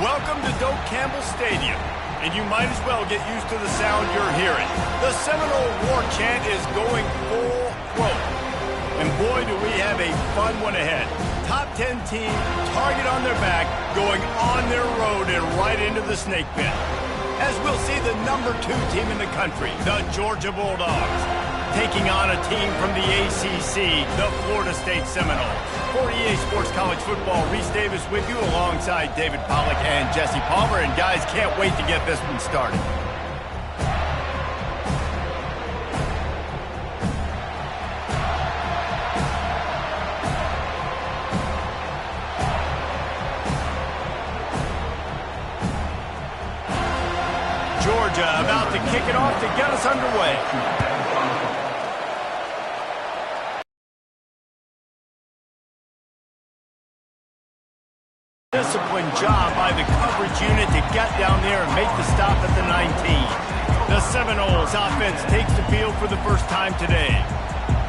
Welcome to Doak Campbell Stadium, and you might as well get used to the sound you're hearing. The Seminole War Chant is going full throat. And boy, do we have a fun one ahead. Top 10 team, target on their back, going on their road and right into the snake pit. As we'll see the number 2 team in the country, the Georgia Bulldogs, taking on a team from the ACC, the Florida State Seminoles. For EA Sports College Football, Reese Davis with you alongside David Pollack and Jesse Palmer. And guys, can't wait to get this one started. Georgia about to kick it off to get us underway. Disciplined job by the coverage unit to get down there and make the stop at the 19. The Seminoles offense takes the field for the first time today.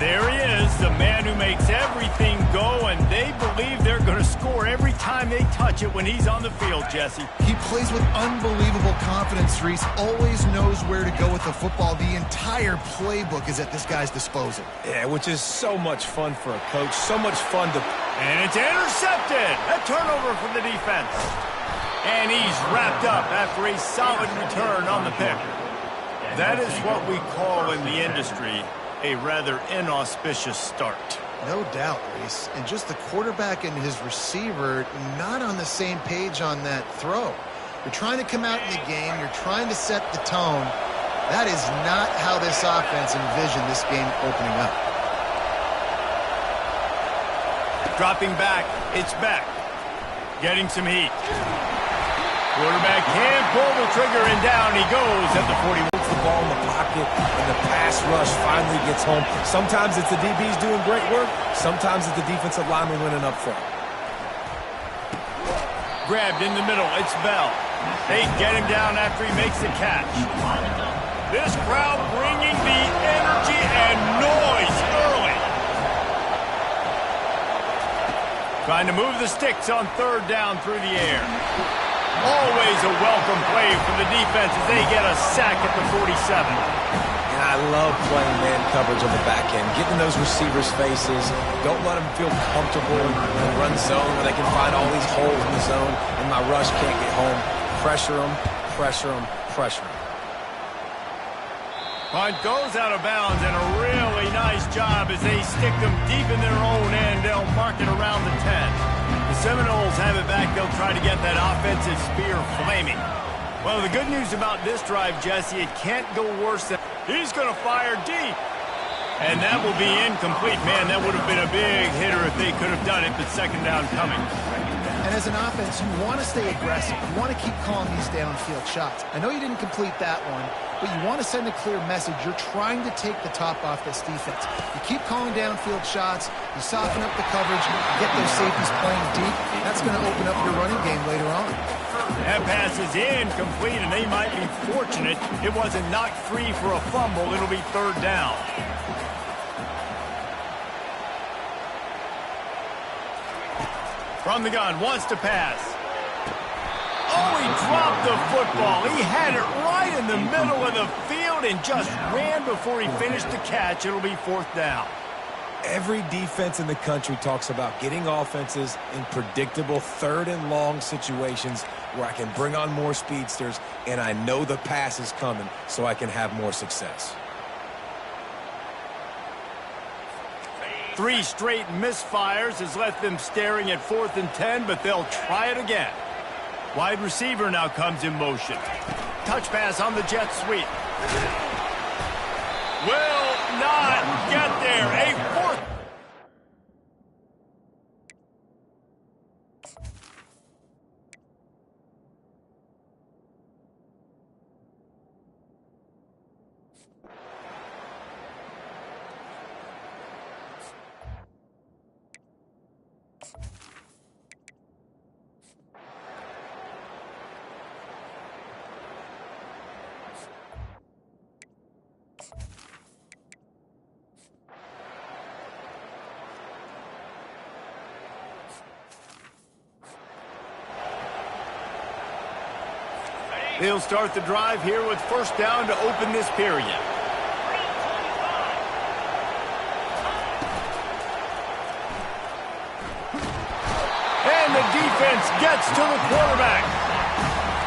There he is, the man who makes everything go, and they believe they're going to score every time they touch it when he's on the field, Jesse. He plays with unbelievable confidence, Reese. Always knows where to go with the football. The entire playbook is at this guy's disposal. Yeah, which is so much fun for a coach. So much fun to... And it's intercepted. A turnover for the defense. And he's wrapped up after a solid return on the pick. That is what we call in the industry a rather inauspicious start. No doubt, Reese. And just the quarterback and his receiver not on the same page on that throw. You're trying to come out in the game. You're trying to set the tone. That is not how this offense envisioned this game opening up. Dropping back, it's Beck. Getting some heat. Quarterback can't pull the trigger, and down he goes at the 40. Puts the ball in the pocket, and the pass rush finally gets home. Sometimes it's the DBs doing great work. Sometimes it's the defensive lineman winning up front. Grabbed in the middle, it's Bell. They get him down after he makes the catch. This crowd bringing the energy and noise early. Trying to move the sticks on third down through the air. Always a welcome play for the defense as they get a sack at the 47. And I love playing man coverage on the back end, getting those receivers' faces. Don't let them feel comfortable in the run zone where they can find all these holes in the zone and my rush can't get home. Pressure them, pressure them, pressure them. Punt goes out of bounds, and a really nice job as they stick them deep in their own end. They'll mark it around the 10. The Seminoles have it back. They'll try to get that offensive spear flaming. Well, the good news about this drive, Jesse, it can't go worse than... He's going to fire deep. And that will be incomplete. Man, that would have been a big hitter if they could have done it, but second down coming. And as an offense, you want to stay aggressive. You want to keep calling these downfield shots. I know you didn't complete that one, but you want to send a clear message. You're trying to take the top off this defense. You keep calling downfield shots. You soften up the coverage. You get those safeties playing deep. That's going to open up your running game later on. That pass is incomplete, and they might be fortunate it wasn't knocked free for a fumble. It'll be third down. From the gun, wants to pass. Oh, he dropped the football. He had it right in the middle of the field and just ran before he finished the catch. It'll be fourth down. Every defense in the country talks about getting offenses in predictable third and long situations where I can bring on more speedsters and I know the pass is coming so I can have more success. 3 straight misfires has left them staring at 4th and 10, but they'll try it again. Wide receiver now comes in motion. Touch pass on the jet sweep. Will not get there. A fourth. They'll start the drive here with first down to open this period. And the defense gets to the quarterback.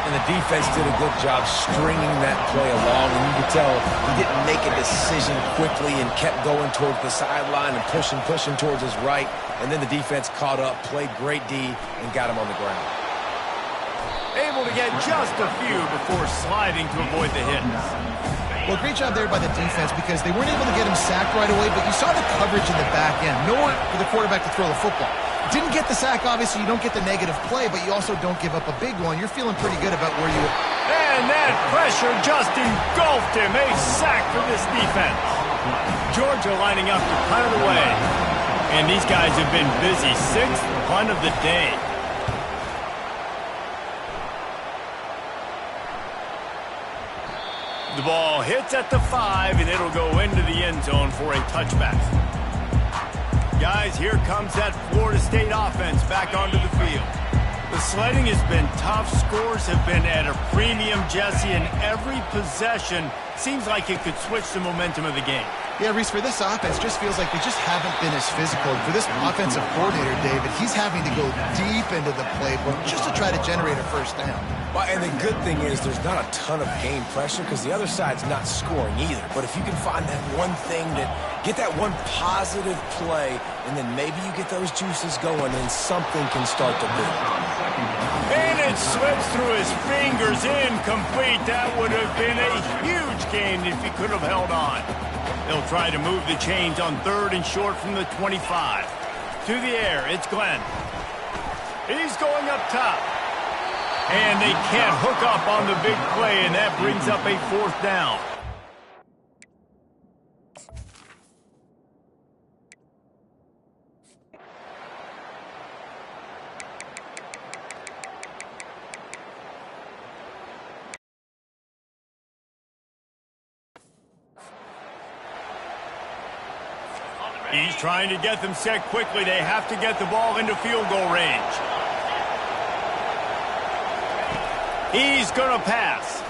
And the defense did a good job stringing that play along, and you could tell he didn't make a decision quickly and kept going towards the sideline and pushing towards his right. And then the defense caught up, played great D, and got him on the ground. Able to get just a few before sliding to avoid the hits. Well, great job there by the defense because they weren't able to get him sacked right away, but you saw the coverage in the back end. Nowhere for the quarterback to throw the football. Didn't get the sack, obviously. You don't get the negative play, but you also don't give up a big one. You're feeling pretty good about where you are. And that pressure just engulfed him. A sack for this defense. Georgia lining up to punt it away. And these guys have been busy. 6th punt of the day. The ball hits at the 5, and it'll go into the end zone for a touchback. Guys, here comes that Florida State offense back onto the field. The sledding has been tough. Scores have been at a premium, Jesse, and every possession seems like it could switch the momentum of the game. Yeah, Reese, for this offense, just feels like they just haven't been as physical. For this offensive coordinator, David, he's having to go deep into the playbook just to try to generate a first down. Well, and the good thing is there's not a ton of game pressure because the other side's not scoring either. But if you can find that one thing get that one positive play, and then maybe you get those juices going, and something can start to build. And it slips through his fingers, incomplete. That would have been a huge gain if he could have held on. They'll try to move the chains on 3rd and short from the 25. To the air, it's Glenn. He's going up top. And they can't hook up on the big play, and that brings up a 4th down. He's trying to get them set quickly. They have to get the ball into field goal range. He's going to pass.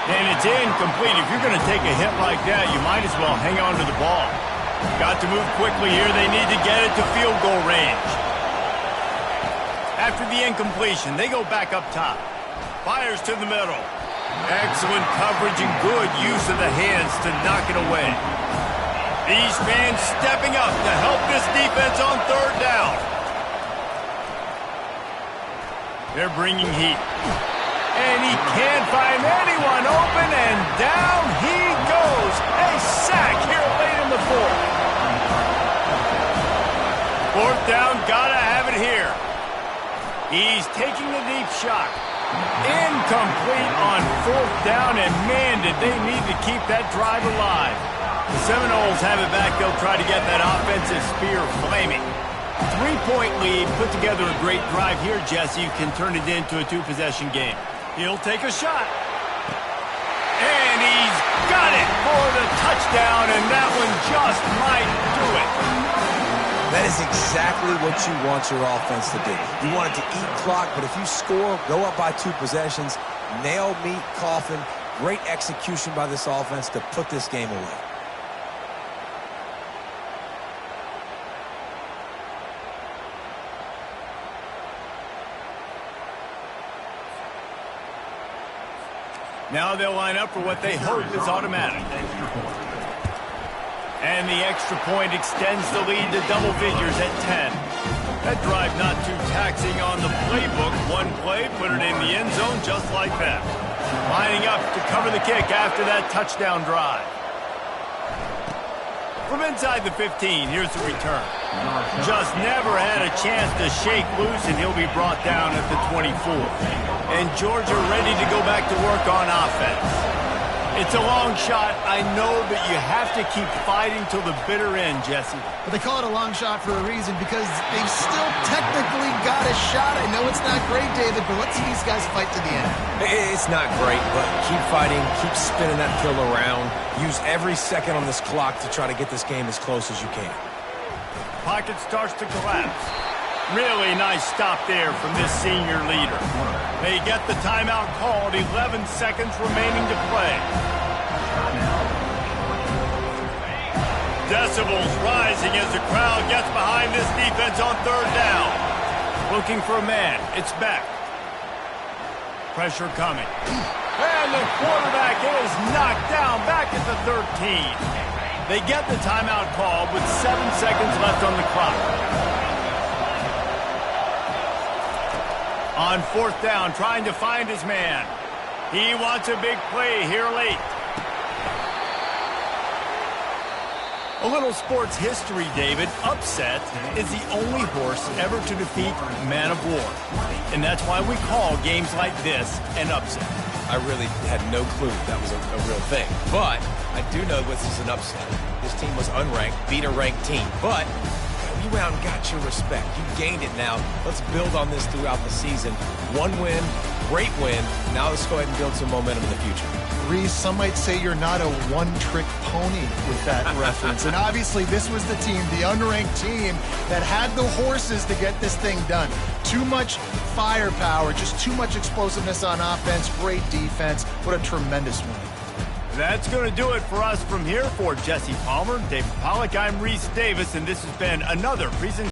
And it's incomplete. If you're going to take a hit like that, you might as well hang on to the ball. Got to move quickly here. They need to get it to field goal range. After the incompletion, they go back up top. Fires to the middle. Excellent coverage and good use of the hands to knock it away. These fans stepping up to help this defense on 3rd down. They're bringing heat. And he can't find anyone open, and down he goes. A sack here late in the 4th. 4th down, gotta have it here. He's taking the deep shot. Incomplete on 4th down, and man, did they need to keep that drive alive. The Seminoles have it back. They'll try to get that offensive spear flaming. 3-point lead, put together a great drive here, Jesse. You can turn it into a 2-possession game. He'll take a shot. And he's got it for the touchdown, and that one just might do it. That is exactly what you want your offense to do. You want it to eat clock, but if you score, go up by 2 possessions, nail meat coffin, great execution by this offense to put this game away. Now they'll line up for what they hope is automatic. And the extra point extends the lead to double figures at 10. That drive not too taxing on the playbook. One play, put it in the end zone just like that. Lining up to cover the kick after that touchdown drive. From inside the 15, here's the return. Just never had a chance to shake loose, and he'll be brought down at the 24. And Georgia ready to go back to work on offense. It's a long shot, I know, but you have to keep fighting till the bitter end, Jesse. But they call it a long shot for a reason because they've still technically got a shot. I know it's not great, David, but let's see these guys fight to the end. It's not great, but keep fighting, keep spinning that pill around. Use every second on this clock to try to get this game as close as you can. Pocket starts to collapse. Really nice stop there from this senior leader. They get the timeout called, 11 seconds remaining to play. Decibels rising as the crowd gets behind this defense on third down. Looking for a man. It's Beck. Pressure coming. And the quarterback is knocked down back at the 13. They get the timeout called with 7 seconds left on the clock. On fourth down, trying to find his man. He wants a big play here late. A little sports history, David. Upset is the only horse ever to defeat Man of War. And that's why we call games like this an upset. I really had no clue that was a real thing. But I do know this is an upset. This team was unranked, beat a ranked team. But you went out and got your respect. You gained it now. Let's build on this throughout the season. One win, great win. Now let's go ahead and build some momentum in the future. Reese, some might say you're not a one-trick pony with that reference. And obviously this was the team, the unranked team, that had the horses to get this thing done. Too much firepower, just too much explosiveness on offense, great defense. What a tremendous win. That's going to do it for us from here. For Jesse Palmer, David Pollack, I'm Reese Davis, and this has been another presentation.